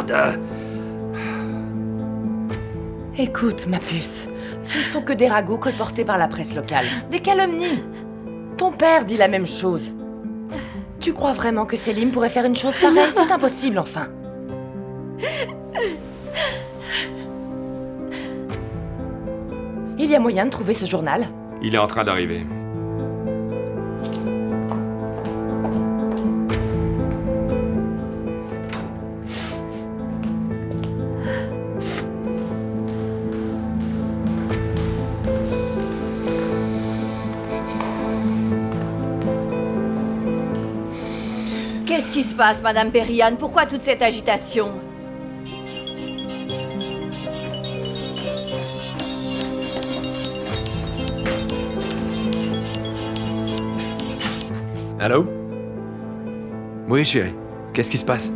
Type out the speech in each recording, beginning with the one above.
merde! Écoute, ma puce, ce ne sont que des ragots colportés par la presse locale. Des calomnies. Ton père dit la même chose. Tu crois vraiment que Selim pourrait faire une chose pareille? C'est impossible, enfin. Il y a moyen de trouver ce journal? Il est en train d'arriver. Qu'est-ce qui se passe, Madame Perihan? Pourquoi toute cette agitation? Allô? Oui, chérie. Qu'est-ce qui se passe?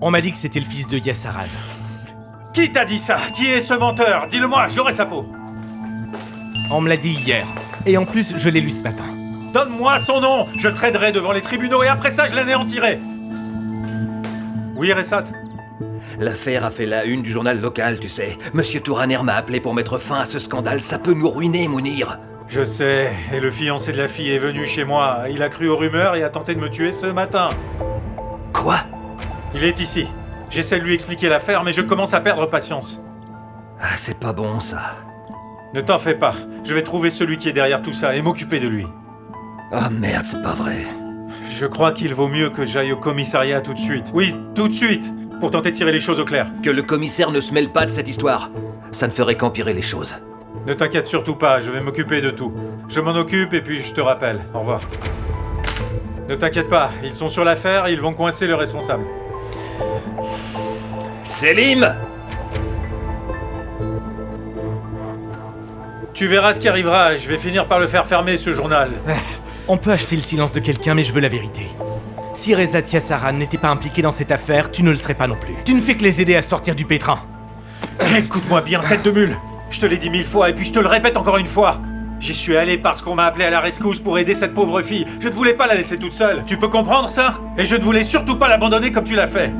On m'a dit que c'était le fils de Yassaran. Qui t'a dit ça? Qui est ce menteur? Dis-le-moi, j'aurai sa peau. On me l'a dit hier. Et en plus, je l'ai lu ce matin. Donne-moi son nom. Je le traînerai devant les tribunaux et après ça, je l'anéantirai. Oui, Ressat? L'affaire a fait la une du journal local, tu sais. Monsieur Touraner m'a appelé pour mettre fin à ce scandale. Ça peut nous ruiner, Mounir. Je sais, et le fiancé de la fille est venu chez moi. Il a cru aux rumeurs et a tenté de me tuer ce matin. Quoi? Il est ici. J'essaie de lui expliquer l'affaire, mais je commence à perdre patience. Ah, c'est pas bon, ça. Ne t'en fais pas. Je vais trouver celui qui est derrière tout ça et m'occuper de lui. Ah merde, c'est pas vrai. Je crois qu'il vaut mieux que j'aille au commissariat tout de suite. Oui, tout de suite, pour tenter de tirer les choses au clair. Que le commissaire ne se mêle pas de cette histoire. Ça ne ferait qu'empirer les choses. Ne t'inquiète surtout pas, je vais m'occuper de tout. Je m'en occupe et puis je te rappelle. Au revoir. Ne t'inquiète pas, ils sont sur l'affaire, ils vont coincer le responsable. Selim! Tu verras ce qui arrivera, je vais finir par le faire fermer, ce journal. On peut acheter le silence de quelqu'un, mais je veux la vérité. Si Reza Yassaran n'était pas impliqué dans cette affaire, tu ne le serais pas non plus. Tu ne fais que les aider à sortir du pétrin. Écoute-moi bien, tête de mule. Je te l'ai dit 1000 fois et puis je te le répète encore une fois. J'y suis allé parce qu'on m'a appelé à la rescousse pour aider cette pauvre fille. Je ne voulais pas la laisser toute seule. Tu peux comprendre ça? Et je ne voulais surtout pas l'abandonner comme tu l'as fait.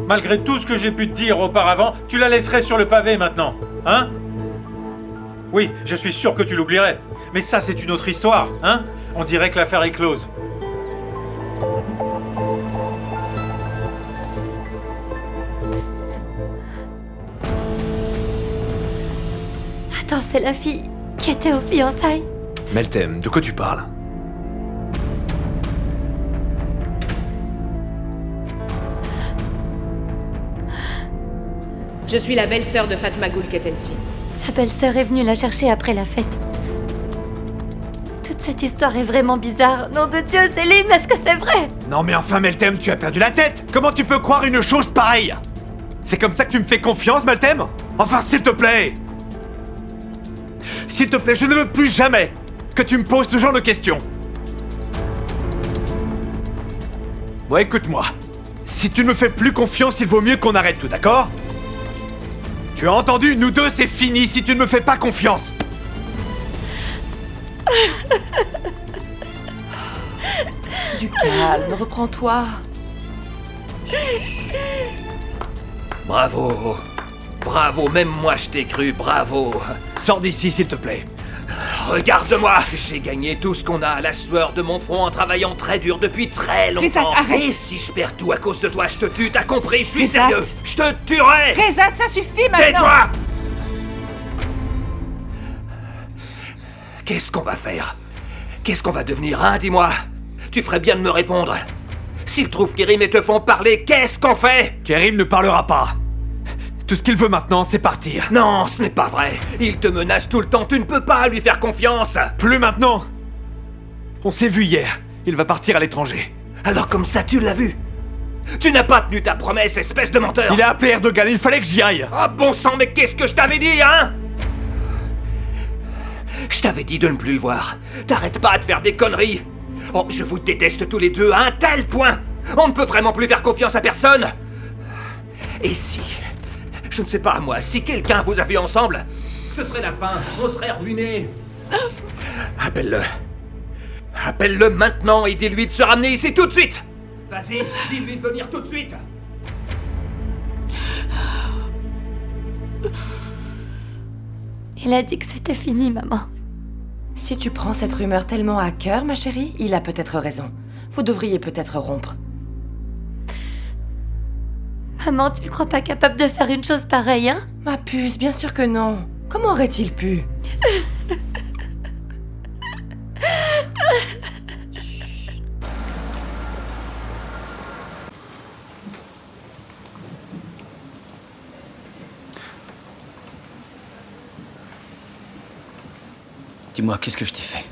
Malgré tout ce que j'ai pu te dire auparavant, tu la laisserais sur le pavé maintenant, hein? Oui, je suis sûr que tu l'oublierais. Mais ça, c'est une autre histoire, hein? On dirait que l'affaire est close. Attends, c'est la fille qui était aux fiançailles. Meltem, de quoi tu parles? Je suis la belle-sœur de Fatma Gul Ketensi. Sa belle-sœur est venue la chercher après la fête. Toute cette histoire est vraiment bizarre. Nom de Dieu, Selim, est-ce que c'est vrai? Non mais enfin, Meltem, tu as perdu la tête! Comment tu peux croire une chose pareille? C'est comme ça que tu me fais confiance, Meltem? Enfin, s'il te plaît! S'il te plaît, je ne veux plus jamais que tu me poses ce genre de questions. Bon, écoute-moi. Si tu ne me fais plus confiance, il vaut mieux qu'on arrête tout, d'accord? Tu as entendu? Nous deux, c'est fini si tu ne me fais pas confiance. Du calme, reprends-toi. Bravo. Bravo, même moi je t'ai cru, bravo. Sors d'ici, s'il te plaît. Regarde-moi. J'ai gagné tout ce qu'on a à la sueur de mon front en travaillant très dur depuis très longtemps. Rezat, arrête. Et si je perds tout à cause de toi, je te tue, t'as compris? Je suis Rezat. sérieux. Je te tuerai. Rezat, ça suffit maintenant! Tais-toi! Qu'est-ce qu'on va faire? Qu'est-ce qu'on va devenir, hein? Dis-moi. Tu ferais bien de me répondre. S'ils trouvent Kerim et te font parler, qu'est-ce qu'on fait? Kerim ne parlera pas. Tout ce qu'il veut maintenant, c'est partir. Non, ce n'est pas vrai. Il te menace tout le temps, tu ne peux pas lui faire confiance. Plus maintenant. On s'est vu hier. Il va partir à l'étranger. Alors comme ça, tu l'as vu? Tu n'as pas tenu ta promesse, espèce de menteur. Il a appelé Erdogan, il fallait que j'y aille. Ah bon sang, mais qu'est-ce que je t'avais dit, hein? Je t'avais dit de ne plus le voir. T'arrêtes pas de faire des conneries. Oh, je vous déteste tous les deux à un tel point. On ne peut vraiment plus faire confiance à personne. Et si... Je ne sais pas, moi, si quelqu'un vous a vu ensemble, ce serait la fin, on serait ruinés. Appelle-le. Appelle-le maintenant et dis-lui de se ramener ici tout de suite. Vas-y, dis-lui de venir tout de suite. Il a dit que c'était fini, maman. Si tu prends cette rumeur tellement à cœur, ma chérie, il a peut-être raison. Vous devriez peut-être rompre. Maman, tu le crois pas capable de faire une chose pareille, hein? Ma puce, bien sûr que non. Comment aurait-il pu? Dis-moi, qu'est-ce que je t'ai fait?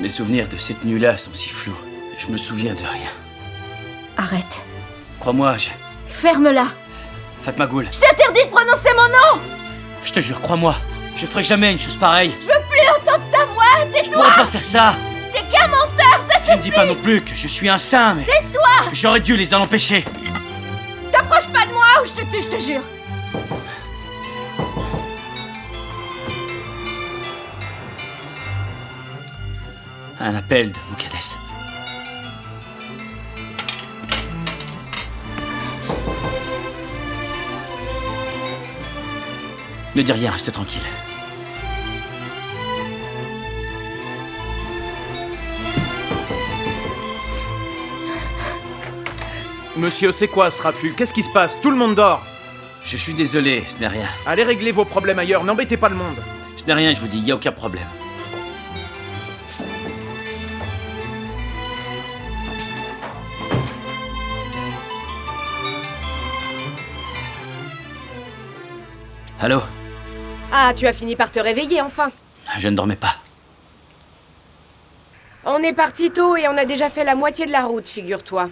Mes souvenirs de cette nuit-là sont si flous. Je me souviens de rien. Arrête. Crois-moi, Ferme-la. Fatma Goul, Je t'ai interdit de prononcer mon nom. je te jure, crois-moi. Je ferai jamais une chose pareille. Je veux plus entendre ta voix. Je Tais-toi. pourrais pas faire ça. T'es qu'un menteur, ça Je ne dis pas non plus que je suis un saint, mais... Tais-toi. J'aurais dû les en empêcher. T'approches pas de moi ou je te tue, je te jure. Un appel de Moukades. Ne dis rien, reste tranquille. Monsieur, c'est quoi ce raffut? Qu'est-ce qui se passe? Tout le monde dort. Je suis désolé, ce n'est rien. Allez régler vos problèmes ailleurs, n'embêtez pas le monde. Ce n'est rien, je vous dis, il n'y a aucun problème. Allô? Ah, tu as fini par te réveiller enfin. Je ne dormais pas. On est parti tôt et on a déjà fait la moitié de la route, figure-toi.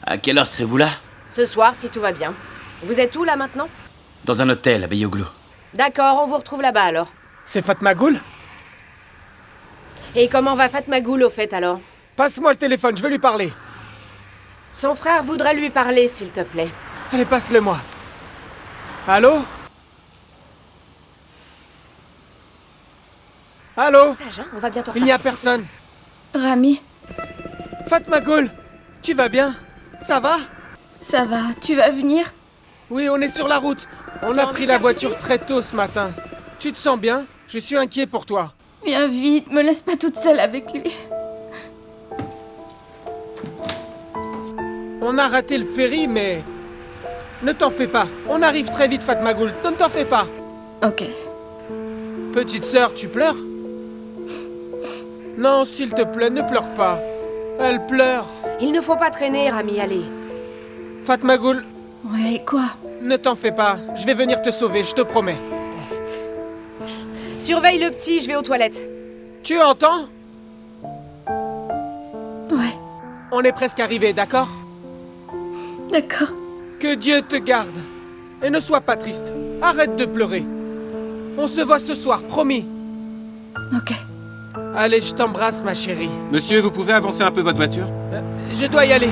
À quelle heure serez-vous là? Ce soir, si tout va bien. Vous êtes où là maintenant? Dans un hôtel à Beyoğlu. D'accord, on vous retrouve là-bas alors. C'est Fatma Goul? Et comment va Fatma Goul au fait alors? Passe-moi le téléphone, je veux lui parler. Son frère voudrait lui parler, s'il te plaît. Allez, passe-le-moi. Allô? Allô? Sage, hein, on va bientôt Il n'y a repartir. personne. Rami, Fatma Goul, tu vas bien? Ça va? ça va, tu vas venir? Oui, on est sur la route. On a pris la voiture très tôt ce matin. Tu te sens bien? Je suis inquiet pour toi. Viens vite, me laisse pas toute seule avec lui. On a raté le ferry, mais... Ne t'en fais pas. On arrive très vite, Fatma Goul. Ne t'en fais pas. Ok. Petite sœur, tu pleures? Non, s'il te plaît, ne pleure pas. Elle pleure. Il ne faut pas traîner, Rami, allez. Fatma Goul, Ouais, quoi? ne t'en fais pas. Je vais venir te sauver, je te promets. Surveille le petit, je vais aux toilettes. Tu entends? Ouais, On est presque arrivé, d'accord? d'accord. Que Dieu te garde. Et ne sois pas triste. Arrête de pleurer. On se voit ce soir, promis. Ok. Allez, je t'embrasse, ma chérie. Monsieur, vous pouvez avancer un peu votre voiture? Je dois y aller.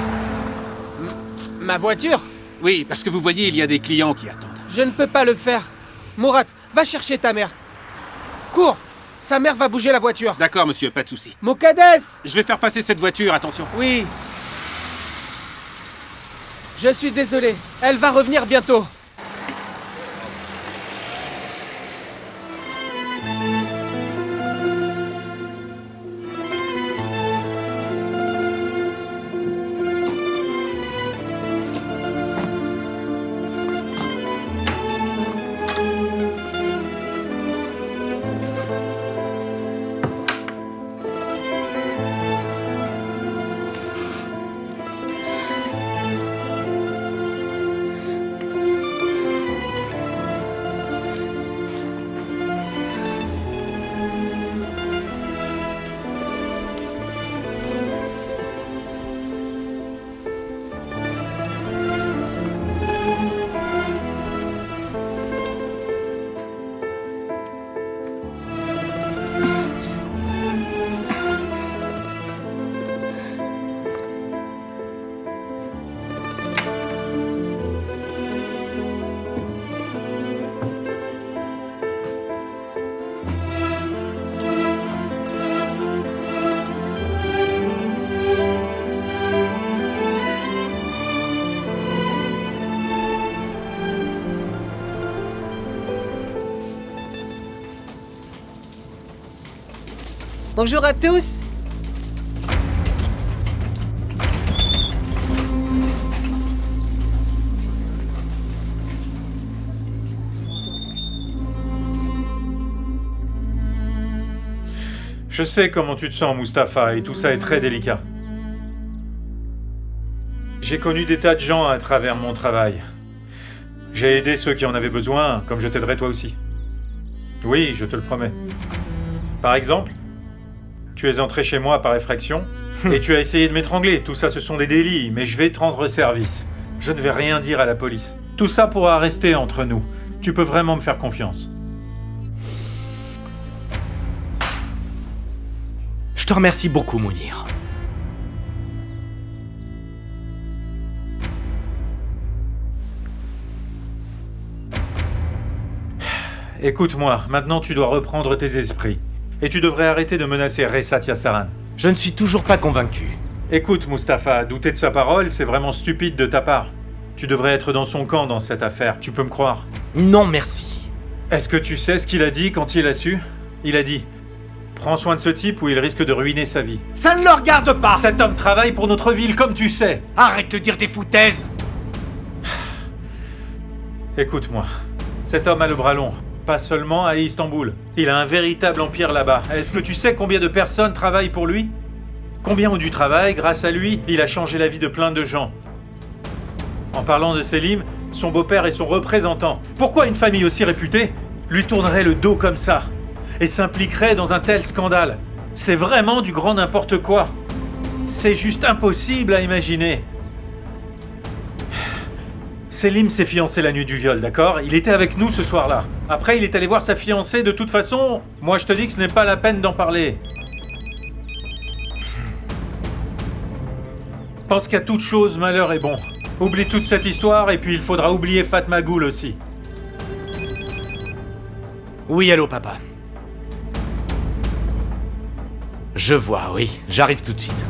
Ma voiture? Oui, parce que vous voyez, il y a des clients qui attendent. Je ne peux pas le faire. Mourad, va chercher ta mère. Cours. Sa mère va bouger la voiture. D'accord, monsieur, pas de souci. Moukades! Je vais faire passer cette voiture, attention. Oui. Je suis désolé. Elle va revenir bientôt. Bonjour à tous. Je sais comment tu te sens, Mustapha, et tout ça est très délicat. J'ai connu des tas de gens à travers mon travail. J'ai aidé ceux qui en avaient besoin, comme je t'aiderai toi aussi. Oui, je te le promets. Par exemple, tu es entré chez moi par effraction, et tu as essayé de m'étrangler. Tout ça, ce sont des délits, mais je vais te rendre service. Je ne vais rien dire à la police. Tout ça pourra rester entre nous. Tu peux vraiment me faire confiance. Je te remercie beaucoup, Mounir. Écoute-moi, maintenant tu dois reprendre tes esprits. Et tu devrais arrêter de menacer Ressat Yassaran. Je ne suis toujours pas convaincu. Écoute, Mustapha, douter de sa parole, c'est vraiment stupide de ta part. Tu devrais être dans son camp dans cette affaire, tu peux me croire. Non, merci. Est-ce que tu sais ce qu'il a dit quand il a su? Il a dit « Prends soin de ce type ou il risque de ruiner sa vie. » Ça ne le regarde pas! Cet homme travaille pour notre ville, comme tu sais. Arrête de dire des foutaises! Écoute-moi, cet homme a le bras long. Pas seulement à Istanbul. Il a un véritable empire là-bas. Est-ce que tu sais combien de personnes travaillent pour lui? Combien ont du travail? Grâce à lui, il a changé la vie de plein de gens. En parlant de Selim, son beau-père est son représentant. Pourquoi une famille aussi réputée lui tournerait le dos comme ça et s'impliquerait dans un tel scandale? C'est vraiment du grand n'importe quoi. C'est juste impossible à imaginer. Selim s'est fiancé la nuit du viol, d'accord? Il était avec nous ce soir-là. Après, il est allé voir sa fiancée. De toute façon, moi je te dis que ce n'est pas la peine d'en parler. Pense qu'à toute chose, malheur est bon. Oublie toute cette histoire et puis il faudra oublier Fatma Ghoul aussi. Oui, allô, papa. Je vois, oui. J'arrive tout de suite.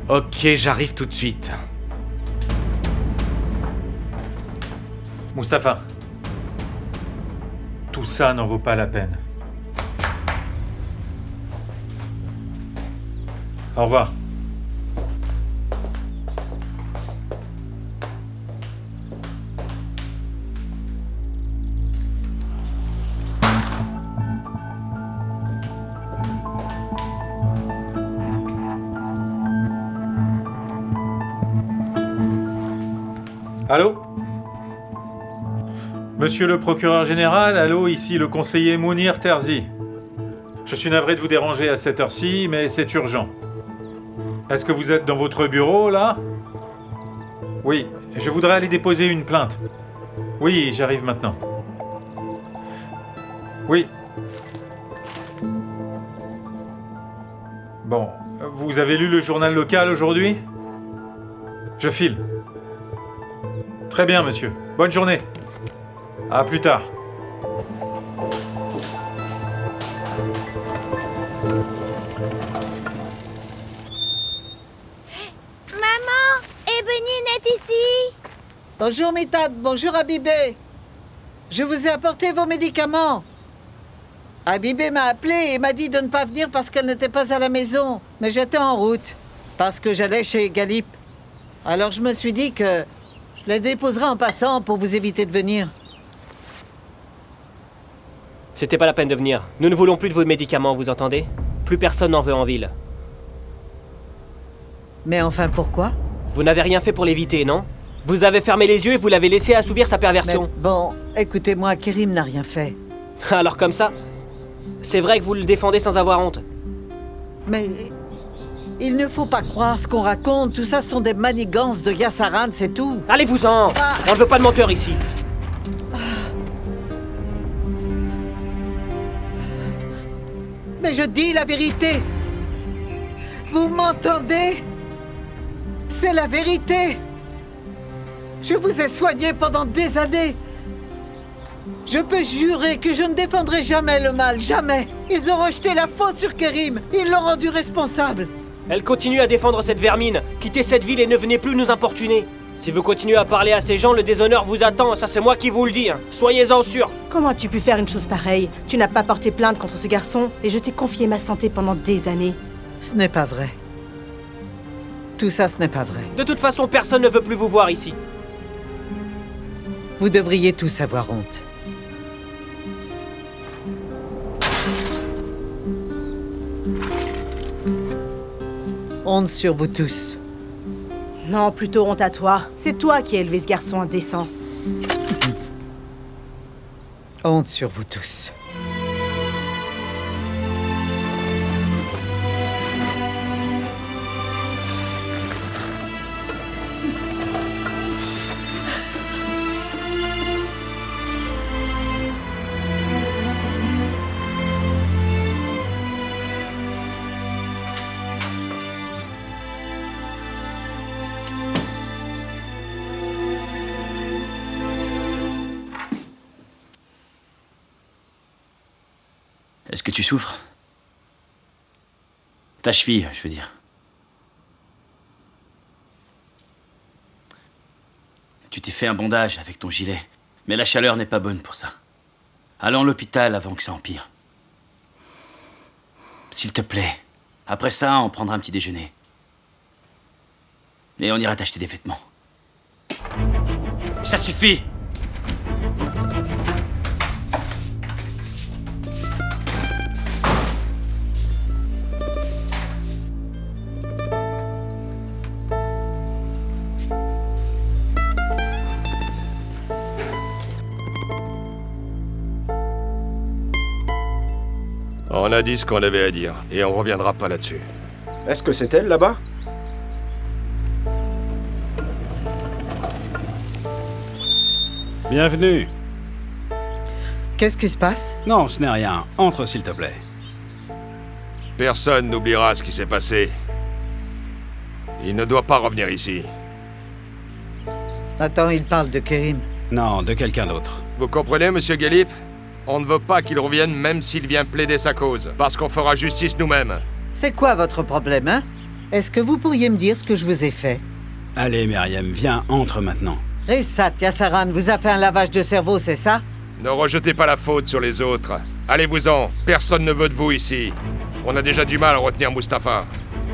Ok, j'arrive tout de suite. Mustapha, tout ça n'en vaut pas la peine. Au revoir. Allô ? Monsieur le procureur général, allô, ici le conseiller Mounir Terzi. Je suis navré de vous déranger à cette heure-ci, mais c'est urgent. Est-ce que vous êtes dans votre bureau, là? Oui, je voudrais aller déposer une plainte. Oui, j'arrive maintenant. Oui. Bon, vous avez lu le journal local aujourd'hui? Je file. Très bien, monsieur. Bonne journée. À plus tard. Maman, Ebenine est ici. Bonjour Mitad, bonjour Abibé. Je vous ai apporté vos médicaments. Abibé m'a appelé et m'a dit de ne pas venir parce qu'elle n'était pas à la maison. Mais j'étais en route, parce que j'allais chez Galip. Alors je me suis dit que je les déposerai en passant pour vous éviter de venir. C'était pas la peine de venir. Nous ne voulons plus de vos médicaments, vous entendez? Plus personne n'en veut en ville. Mais enfin, pourquoi? Vous n'avez rien fait pour l'éviter, non? Vous avez fermé les yeux et vous l'avez laissé assouvir sa perversion. Mais bon, écoutez-moi, Kerim n'a rien fait. Alors comme ça? C'est vrai que vous le défendez sans avoir honte. Mais il ne faut pas croire ce qu'on raconte. Tout ça sont des manigances de Yassaran, c'est tout. Allez-vous-en! On ne veut pas de menteurs ici. Mais je dis la vérité. Vous m'entendez? C'est la vérité. Je vous ai soigné pendant des années. Je peux jurer que je ne défendrai jamais le mal, jamais. Ils ont rejeté la faute sur Kerim. Ils l'ont rendu responsable. Elle continue à défendre cette vermine. Quittez cette ville et ne venez plus nous importuner. Si vous continuez à parler à ces gens, le déshonneur vous attend, ça c'est moi qui vous le dis, hein. Soyez-en sûrs. Comment as-tu pu faire une chose pareille? Tu n'as pas porté plainte contre ce garçon et je t'ai confié ma santé pendant des années. Ce n'est pas vrai. Tout ça, ce n'est pas vrai. De toute façon, personne ne veut plus vous voir ici. Vous devriez tous avoir honte. Honte sur vous tous. Non, plutôt honte à toi. C'est toi qui as élevé ce garçon indécent. Honte sur vous tous. Est-ce que tu souffres? Ta cheville, je veux dire. Tu t'es fait un bandage avec ton gilet, mais la chaleur n'est pas bonne pour ça. Allons à l'hôpital avant que ça empire. S'il te plaît. Après ça, on prendra un petit déjeuner. Et on ira t'acheter des vêtements. Ça suffit! On a dit ce qu'on avait à dire, et on reviendra pas là-dessus. Est-ce que c'est elle, là-bas? Bienvenue. Qu'est-ce qui se passe? Non, ce n'est rien. Entre, s'il te plaît. Personne n'oubliera ce qui s'est passé. Il ne doit pas revenir ici. Attends, il parle de Kerim. Non, de quelqu'un d'autre. Vous comprenez, monsieur Galip? On ne veut pas qu'il revienne même s'il vient plaider sa cause, parce qu'on fera justice nous-mêmes. C'est quoi votre problème, hein? Est-ce que vous pourriez me dire ce que je vous ai fait? Allez, Myriam, viens, entre maintenant. Rissat Yassaran vous a fait un lavage de cerveau, c'est ça? Ne rejetez pas la faute sur les autres. Allez-vous-en, personne ne veut de vous ici. On a déjà du mal à retenir Mustapha.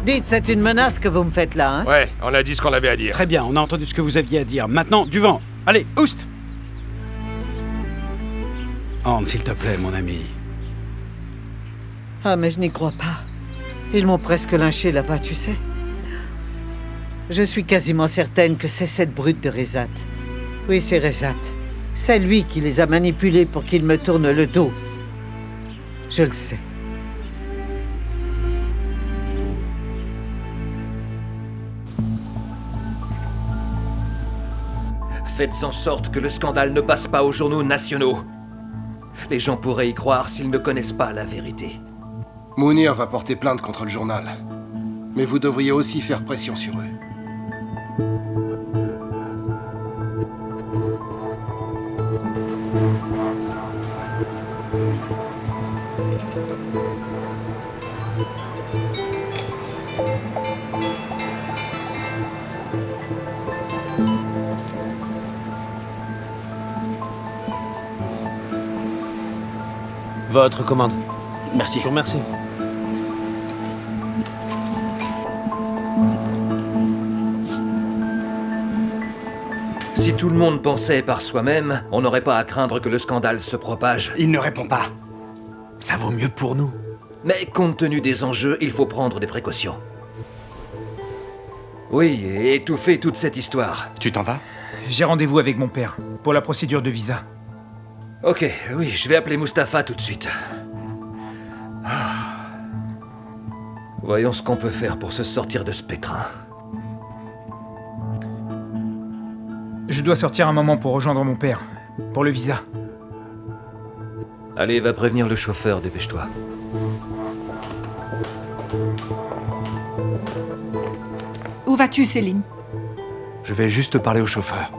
Dites, c'est une menace que vous me faites là, hein? Ouais, on a dit ce qu'on avait à dire. Très bien, on a entendu ce que vous aviez à dire. Maintenant, du vent. Allez, oust! Entre, s'il te plaît, mon ami. Ah, mais je n'y crois pas. Ils m'ont presque lynché là-bas, tu sais. Je suis quasiment certaine que c'est cette brute de Rezat. Oui, c'est Rezat. C'est lui qui les a manipulés pour qu'ils me tournent le dos. Je le sais. Faites en sorte que le scandale ne passe pas aux journaux nationaux. Les gens pourraient y croire s'ils ne connaissent pas la vérité. Mounir va porter plainte contre le journal. Mais vous devriez aussi faire pression sur eux. Votre commande. Merci. Je vous remercie. Si tout le monde pensait par soi-même, on n'aurait pas à craindre que le scandale se propage. Il ne répond pas. Ça vaut mieux pour nous. Mais compte tenu des enjeux, il faut prendre des précautions. Oui, et étouffer toute cette histoire. Tu t'en vas? J'ai rendez-vous avec mon père, pour la procédure de visa. Ok, oui, je vais appeler Mustapha tout de suite. Voyons ce qu'on peut faire pour se sortir de ce pétrin. Je dois sortir un moment pour rejoindre mon père, pour le visa. Allez, va prévenir le chauffeur, dépêche-toi. Où vas-tu, Selim? Je vais juste parler au chauffeur.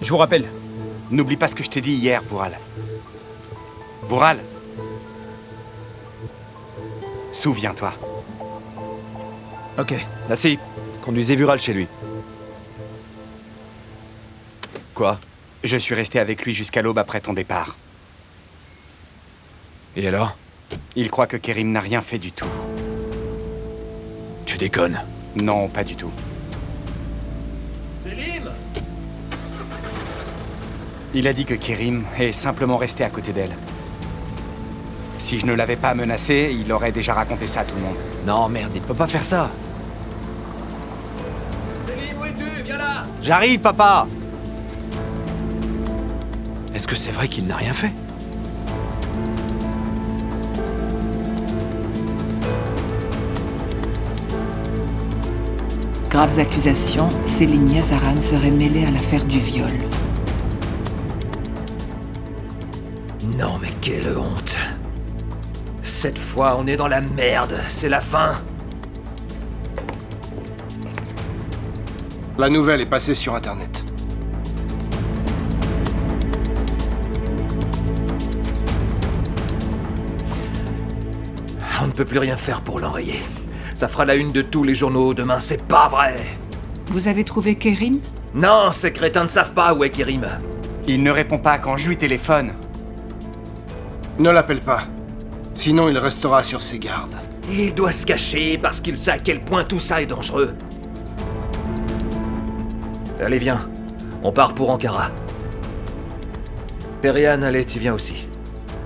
Je vous rappelle. N'oublie pas ce que je t'ai dit hier, Vural. Vural! Souviens-toi. Ok. Nassi, conduisez Vural chez lui. Quoi? Je suis resté avec lui jusqu'à l'aube après ton départ. Et alors? Il croit que Kerim n'a rien fait du tout. Tu déconnes? Non, pas du tout. Selim! Il a dit que Kerim est simplement resté à côté d'elle. Si je ne l'avais pas menacé, il aurait déjà raconté ça à tout le monde. Non, merde, il peut pas faire ça. Selim, où es-tu? Viens là! J'arrive, papa! Est-ce que c'est vrai qu'il n'a rien fait? Graves accusations, Selim Yazaran serait mêlé à l'affaire du viol. Non mais quelle honte! Cette fois, on est dans la merde, c'est la fin! La nouvelle est passée sur Internet. On ne peut plus rien faire pour l'enrayer. Ça fera la une de tous les journaux demain, c'est pas vrai! Vous avez trouvé Kerim? Non, ces crétins ne savent pas où est Kerim. Il ne répond pas quand je lui téléphone. Ne l'appelle pas. Sinon, il restera sur ses gardes. Il doit se cacher parce qu'il sait à quel point tout ça est dangereux. Allez, viens. On part pour Ankara. Perihan, allez, tu viens aussi.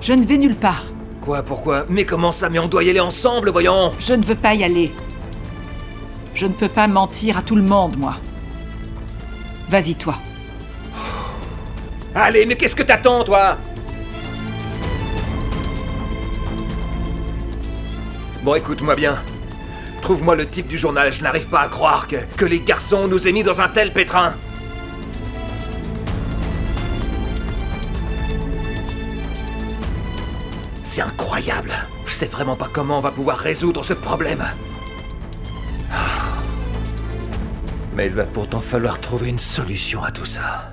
Je ne vais nulle part. Quoi, pourquoi? Mais comment ça? Mais on doit y aller ensemble, voyons! Je ne veux pas y aller. Je ne peux pas mentir à tout le monde, moi. Vas-y, toi. Allez, mais qu'est-ce que t'attends, toi? Bon, écoute-moi bien. Trouve-moi le type du journal, je n'arrive pas à croire que les garçons nous aient mis dans un tel pétrin. C'est incroyable. Je sais vraiment pas comment on va pouvoir résoudre ce problème. Mais il va pourtant falloir trouver une solution à tout ça.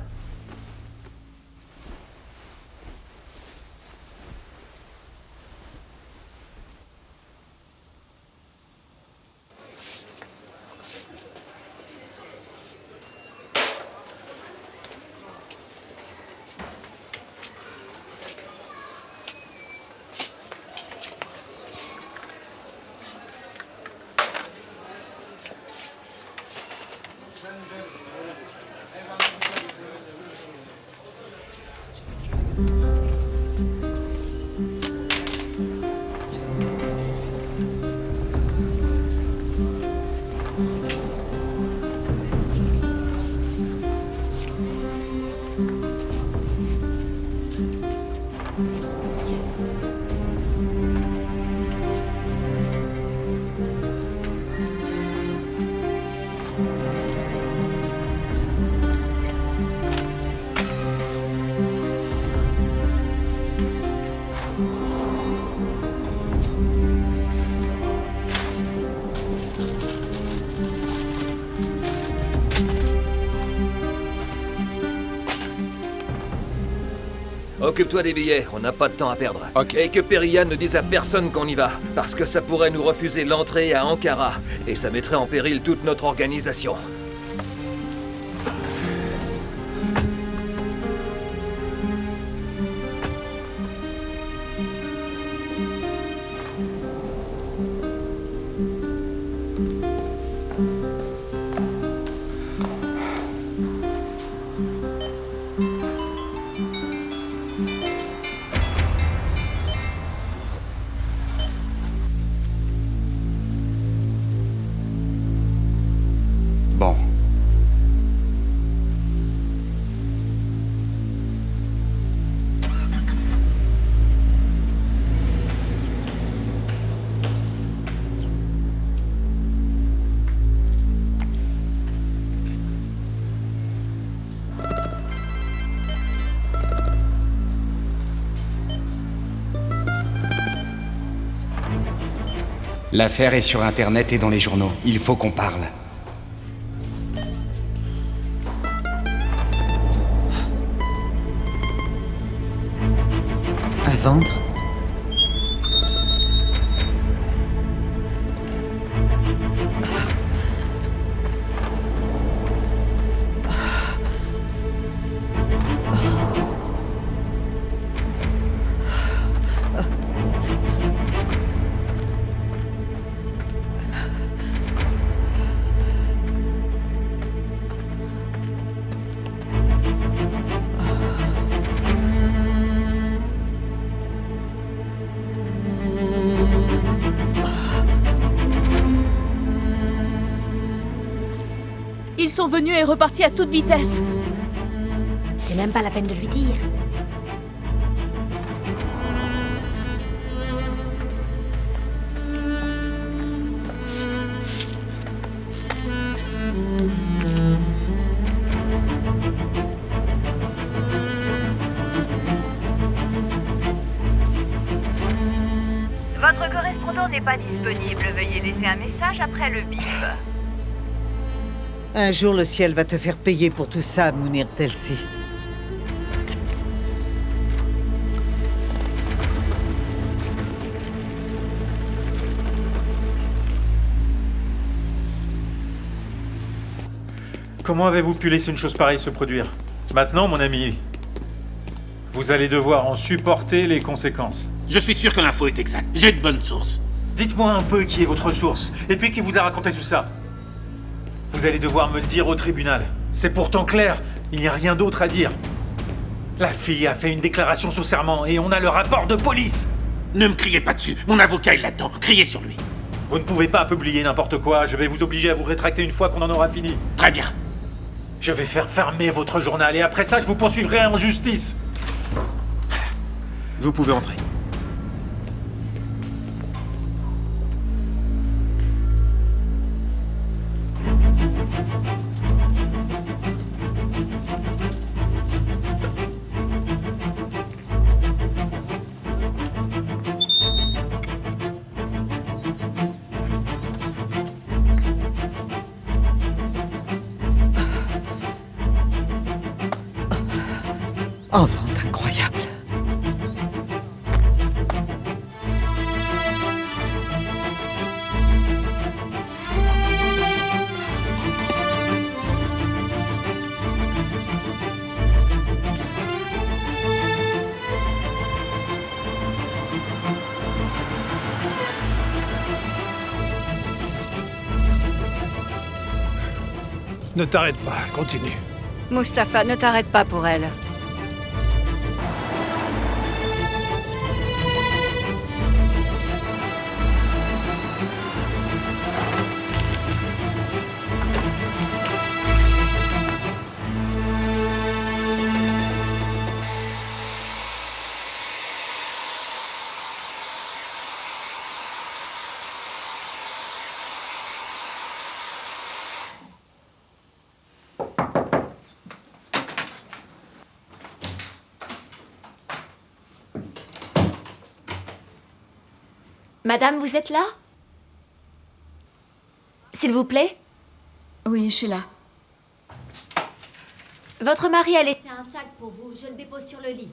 Occupe-toi des billets, on n'a pas de temps à perdre. Okay. Et que Perihan ne dise à personne qu'on y va, parce que ça pourrait nous refuser l'entrée à Ankara, et ça mettrait en péril toute notre organisation. Bon. L'affaire est sur Internet et dans les journaux. Il faut qu'on parle. À vendre? Ils sont venus et repartis à toute vitesse. C'est même pas la peine de lui dire. Votre correspondant n'est pas disponible. Veuillez laisser un message après le bip. Un jour, le ciel va te faire payer pour tout ça, Munir Telsi. Comment avez-vous pu laisser une chose pareille se produire? Maintenant, mon ami, vous allez devoir en supporter les conséquences. Je suis sûr que l'info est exacte. J'ai de bonnes sources. Dites-moi un peu qui est votre source, et puis qui vous a raconté tout ça. Vous allez devoir me le dire au tribunal. C'est pourtant clair, il n'y a rien d'autre à dire. La fille a fait une déclaration sous serment, et on a le rapport de police. Ne me criez pas dessus, mon avocat est là-dedans. Criez sur lui. Vous ne pouvez pas publier n'importe quoi, je vais vous obliger à vous rétracter une fois qu'on en aura fini. Très bien. Je vais faire fermer votre journal, et après ça, je vous poursuivrai en justice. Vous pouvez entrer. En vente incroyable. Ne t'arrête pas, continue. Mustapha, ne t'arrête pas pour elle. Madame, vous êtes là? S'il vous plaît? Oui, je suis là. Votre mari a laissé un sac pour vous. Je le dépose sur le lit.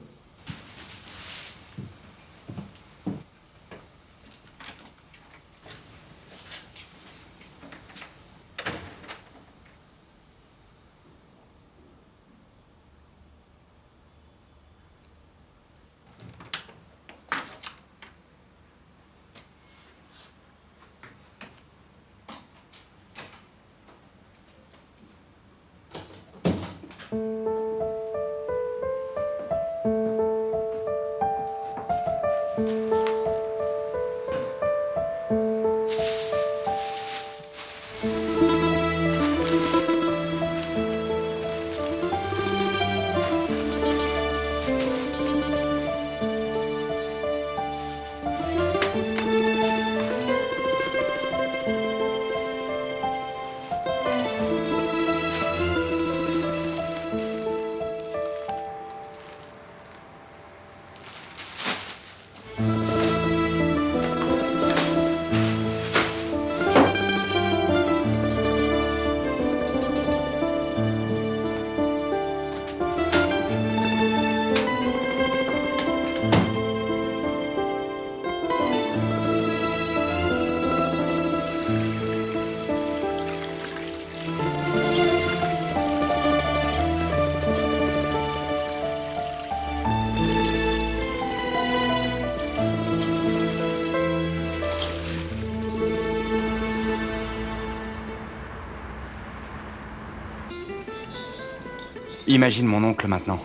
Imagine mon oncle maintenant.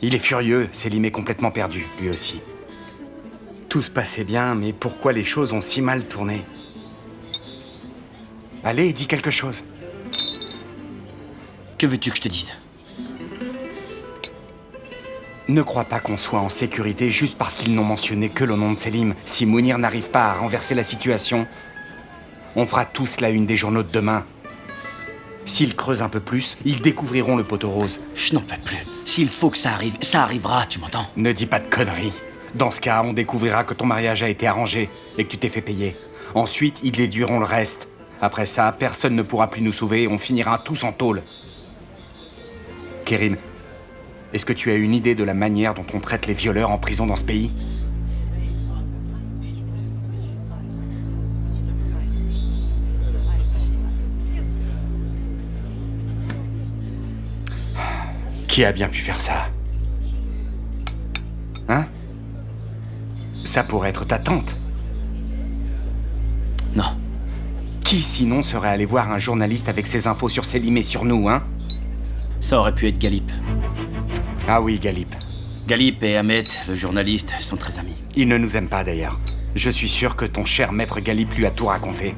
Il est furieux, Selim est complètement perdu, lui aussi. Tout se passait bien, mais pourquoi les choses ont si mal tourné? Allez, dis quelque chose. Que veux-tu que je te dise? Ne crois pas qu'on soit en sécurité juste parce qu'ils n'ont mentionné que le nom de Selim. Si Mounir n'arrive pas à renverser la situation, on fera tous la une des journaux de demain. S'ils creusent un peu plus, ils découvriront le poteau rose. Je n'en peux plus. S'il faut que ça arrive, ça arrivera, tu m'entends? Ne dis pas de conneries. Dans ce cas, on découvrira que ton mariage a été arrangé et que tu t'es fait payer. Ensuite, ils déduiront le reste. Après ça, personne ne pourra plus nous sauver et on finira tous en tôle. Kérim, est-ce que tu as une idée de la manière dont on traite les violeurs en prison dans ce pays? Qui a bien pu faire ça? Hein? Ça pourrait être ta tante. Non. Qui sinon serait allé voir un journaliste avec ses infos sur Selim et sur nous, hein? Ça aurait pu être Galip. Ah oui, Galip. Galip et Ahmet, le journaliste, sont très amis. Il ne nous aime pas d'ailleurs. Je suis sûr que ton cher maître Galip lui a tout raconté.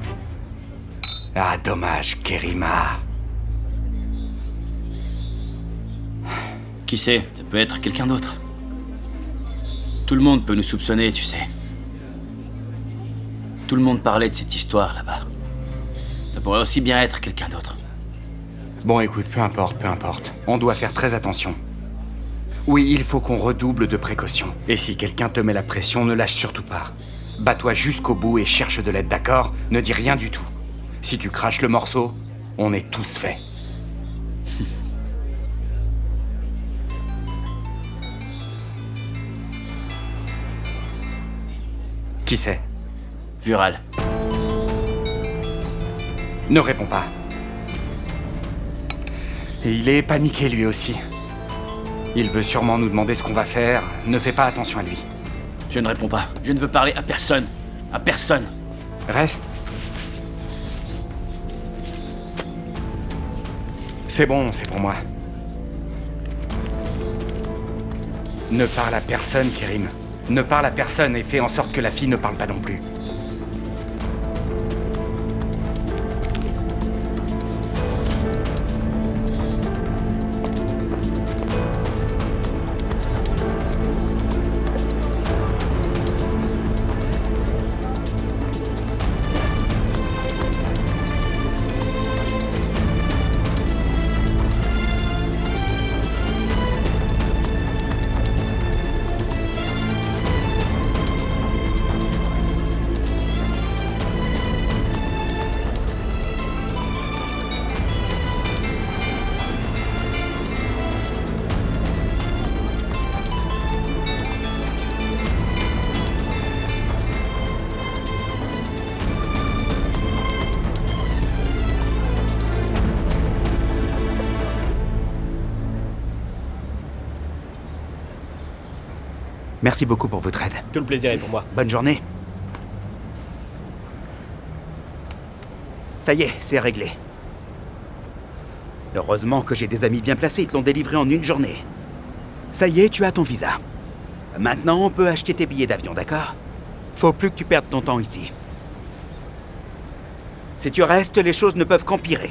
Ah, dommage, Kerima. Qui sait, ça peut être quelqu'un d'autre. Tout le monde peut nous soupçonner, tu sais. Tout le monde parlait de cette histoire là-bas. Ça pourrait aussi bien être quelqu'un d'autre. Bon, écoute, peu importe. On doit faire très attention. Oui, il faut qu'on redouble de précautions. Et si quelqu'un te met la pression, ne lâche surtout pas. Bats-toi jusqu'au bout et cherche de l'aide, d'accord? Ne dis rien du tout. Si tu craches le morceau, on est tous faits. Qui c'est? Vural. Ne réponds pas. Et il est paniqué lui aussi. Il veut sûrement nous demander ce qu'on va faire. Ne fais pas attention à lui. Je ne réponds pas. Je ne veux parler à personne. À personne. Reste. C'est bon, c'est pour moi. Ne parle à personne, Kérim. Ne parle à personne et fais en sorte que la fille ne parle pas non plus. Merci beaucoup pour votre aide. Tout le plaisir est pour moi. Bonne journée. Ça y est, c'est réglé. Heureusement que j'ai des amis bien placés, ils te l'ont délivré en une journée. Ça y est, tu as ton visa. Maintenant, on peut acheter tes billets d'avion, d'accord? Faut plus que tu perdes ton temps ici. Si tu restes, les choses ne peuvent qu'empirer.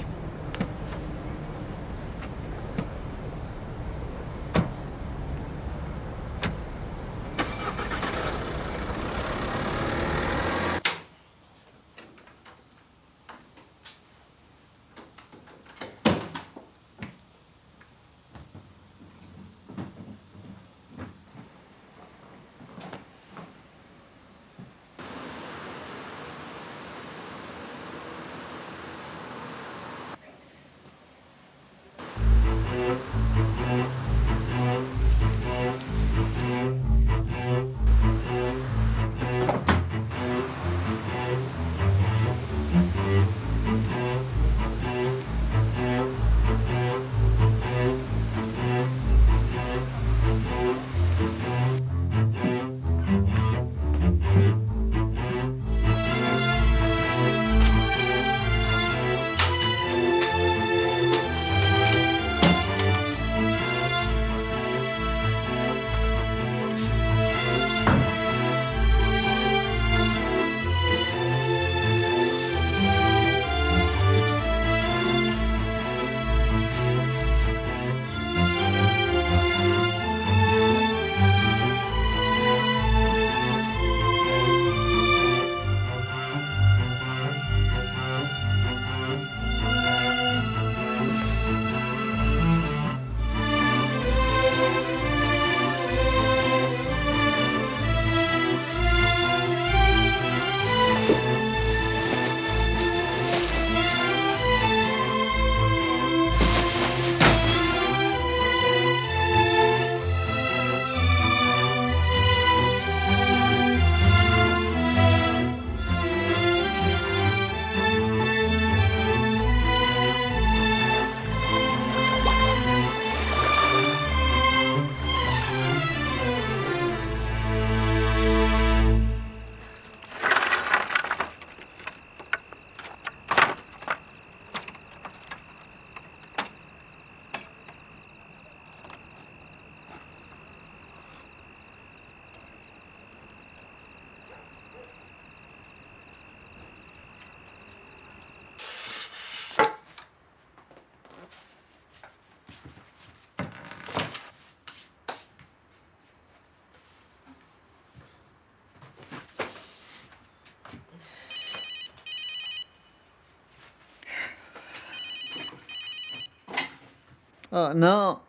Oh non.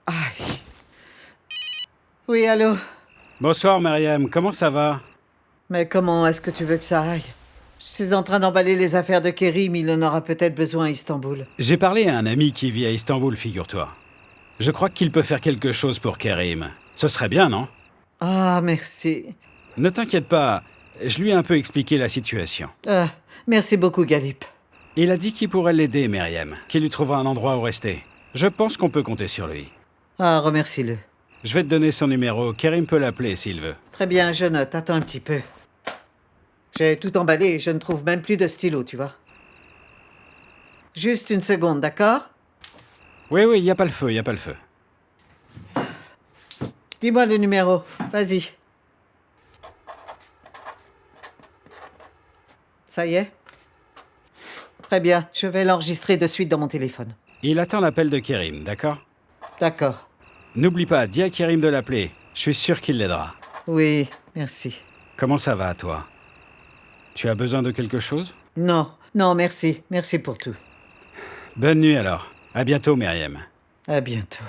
Aïe. Oui, allô? Bonsoir, Myriam. Comment ça va? Mais comment est-ce que tu veux que ça aille? Je suis en train d'emballer les affaires de Kerim. Il en aura peut-être besoin à Istanbul. J'ai parlé à un ami qui vit à Istanbul, figure-toi. Je crois qu'il peut faire quelque chose pour Kerim. Ce serait bien, non? Ah, merci. Ne t'inquiète pas. Je lui ai un peu expliqué la situation. Ah, merci beaucoup, Galip. Il a dit qu'il pourrait l'aider, Myriam. Qu'il lui trouvera un endroit où rester. Je pense qu'on peut compter sur lui. Ah, remercie-le. Je vais te donner son numéro. Kerim peut l'appeler s'il veut. Très bien, je note. Attends un petit peu. J'ai tout emballé et je ne trouve même plus de stylo, tu vois. Juste une seconde, d'accord? Oui, y a pas le feu. Dis-moi le numéro. Vas-y. Ça y est? Très bien. Je vais l'enregistrer de suite dans mon téléphone. Il attend l'appel de Kerim, d'accord? D'accord. N'oublie pas, dis à Kerim de l'appeler. Je suis sûr qu'il l'aidera. Oui, merci. Comment ça va, toi? Tu as besoin de quelque chose? Non, merci. Merci pour tout. Bonne nuit alors. À bientôt, Myriam. À bientôt.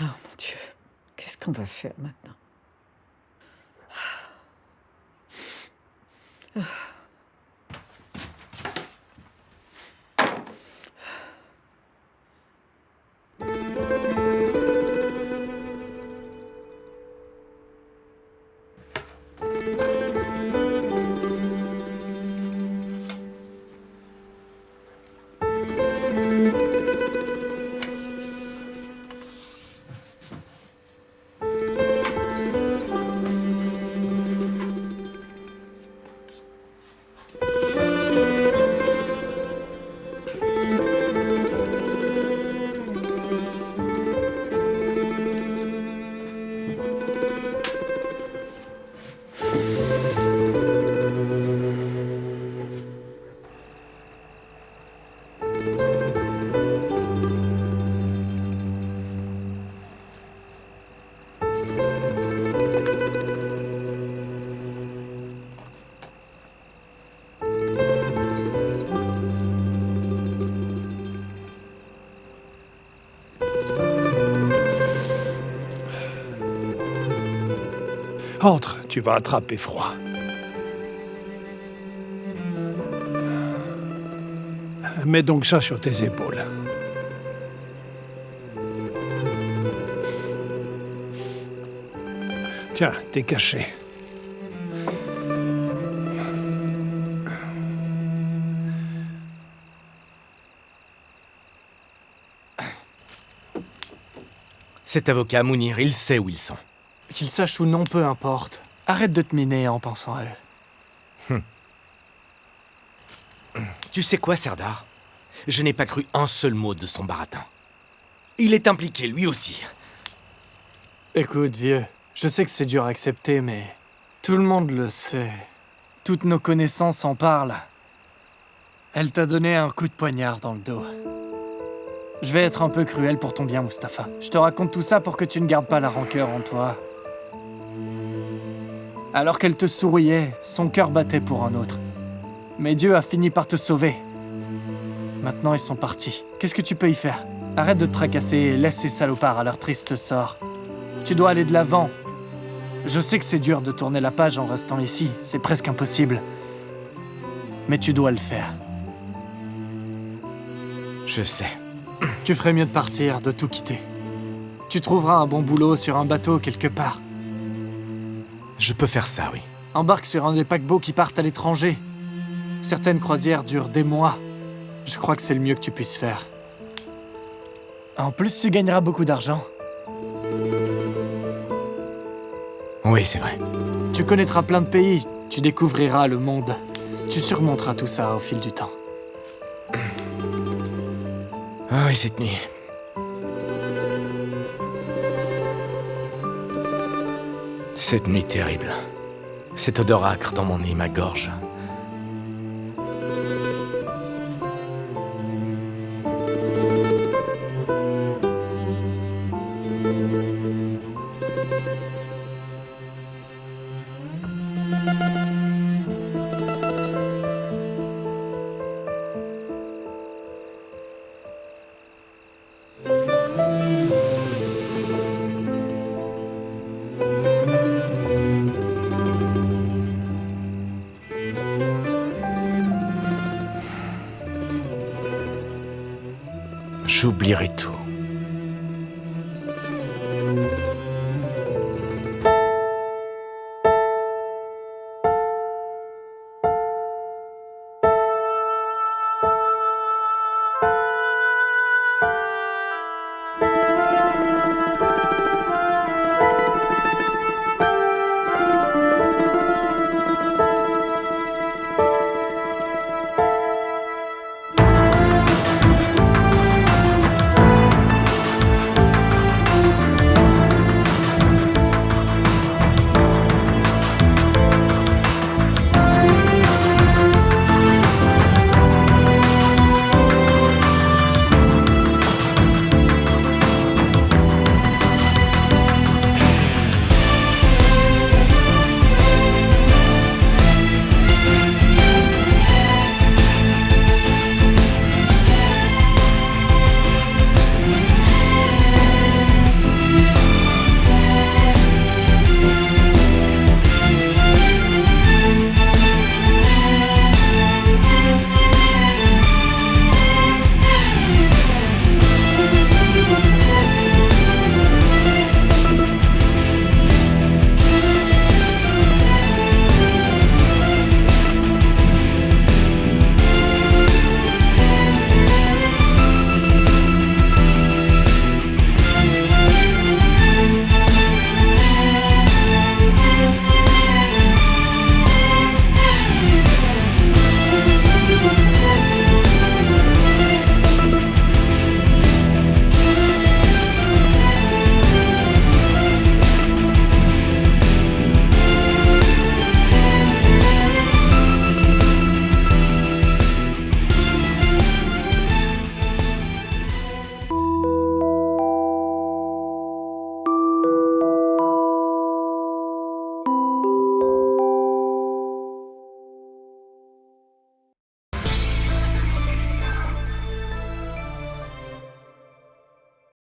Oh mon Dieu, qu'est-ce qu'on va faire maintenant? Entre, tu vas attraper froid. Mets donc ça sur tes épaules. Tiens, t'es caché. Cet avocat, Mounir, il sait où ils sont. Qu'ils sachent ou non, peu importe. Arrête de te miner en pensant à eux. Tu sais quoi, Serdar? Je n'ai pas cru un seul mot de son baratin. Il est impliqué, lui aussi. Écoute, vieux, je sais que c'est dur à accepter, mais tout le monde le sait. Toutes nos connaissances en parlent. Elle t'a donné un coup de poignard dans le dos. Je vais être un peu cruel pour ton bien, Mustapha. Je te raconte tout ça pour que tu ne gardes pas la rancœur en toi. Alors qu'elle te souriait, son cœur battait pour un autre. Mais Dieu a fini par te sauver. Maintenant, ils sont partis. Qu'est-ce que tu peux y faire? Arrête de te tracasser et laisse ces salopards à leur triste sort. Tu dois aller de l'avant. Je sais que c'est dur de tourner la page en restant ici. C'est presque impossible. Mais tu dois le faire. Je sais. Tu ferais mieux de partir, de tout quitter. Tu trouveras un bon boulot sur un bateau quelque part. Je peux faire ça, oui. Embarque sur un des paquebots qui partent à l'étranger. Certaines croisières durent des mois. Je crois que c'est le mieux que tu puisses faire. En plus, tu gagneras beaucoup d'argent. Oui, c'est vrai. Tu connaîtras plein de pays, tu découvriras le monde. Tu surmonteras tout ça au fil du temps. Ah oui, cette nuit. Cette nuit terrible. Cette odeur âcre dans mon nez, ma gorge. j'oublierai tout.